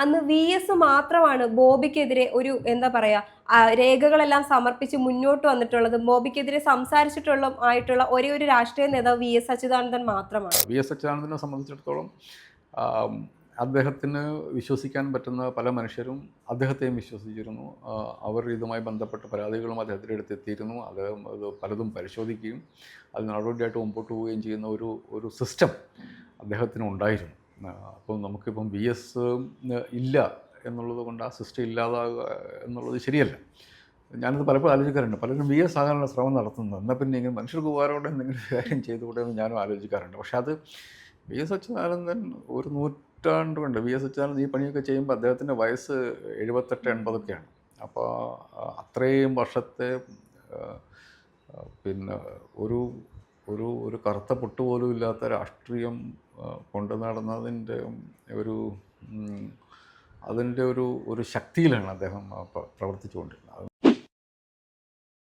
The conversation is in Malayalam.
അന്ന് VS മാത്രമാണ് ബോബിക്കെതിരെ ഒരു എന്താ പറയാ രേഖകളെല്ലാം സമർപ്പിച്ച് മുന്നോട്ട് വന്നിട്ടുള്ളത്. ബോബിക്കെതിരെ ആയിട്ടുള്ള ഒരേ ഒരു രാഷ്ട്രീയ നേതാവ് VS അച്യുതാനന്ദൻ മാത്രമാണ്. VS അച്യുതാനന്ദനെ സംബന്ധിച്ചിടത്തോളം അദ്ദേഹത്തിന് വിശ്വസിക്കാൻ പറ്റുന്ന പല മനുഷ്യരും അദ്ദേഹത്തെയും വിശ്വസിച്ചിരുന്നു. അവർ ഇതുമായി ബന്ധപ്പെട്ട പരാതികളും അദ്ദേഹത്തിൻ്റെ അടുത്തെത്തിയിരുന്നു. അദ്ദേഹം അത് പലതും പരിശോധിക്കുകയും അത് നടപടിയായിട്ട് മുമ്പോട്ട് പോവുകയും ചെയ്യുന്ന ഒരു സിസ്റ്റം അദ്ദേഹത്തിന് ഉണ്ടായിരുന്നു. അപ്പോൾ നമുക്കിപ്പം VS ഇല്ല എന്നുള്ളത് കൊണ്ട് ആ സിസ്റ്റം ഇല്ലാതാകുക എന്നുള്ളത് ശരിയല്ല. ഞാനത് പലപ്പോഴും ആലോചിക്കാറുണ്ട്. പലരും VS ആകാനുള്ള ശ്രമം നടത്തുന്നത്, എന്നാൽ പിന്നെ ഇങ്ങനെ മനുഷ്യർക്ക് ഉപകാരമുണ്ട് എന്തെങ്കിലും കാര്യം ചെയ്തുകൂടെ എന്ന് ഞാനും ആലോചിക്കാറുണ്ട്. പക്ഷേ അത് VS അച്യുതാനന്ദൻ ഒരു നൂറ്റാണ്ട് കൊണ്ട് VS അച്യുതാനന്ദൻ ഈ പണിയൊക്കെ ചെയ്യുമ്പോൾ അദ്ദേഹത്തിൻ്റെ വയസ്സ് 78-80ഒക്കെയാണ്. അപ്പോൾ അത്രയും വർഷത്തെ പിന്നെ ഒരു ഒരു ഒരു കറുത്ത പൊട്ട് പോലും ഇല്ലാത്ത രാഷ്ട്രീയം കൊണ്ടു നടന്നതിൻ്റെ അതിൻ്റെ ഒരു ശക്തിയിലാണ് അദ്ദേഹം പ്രവർത്തിച്ചുകൊണ്ടിരുന്നത്.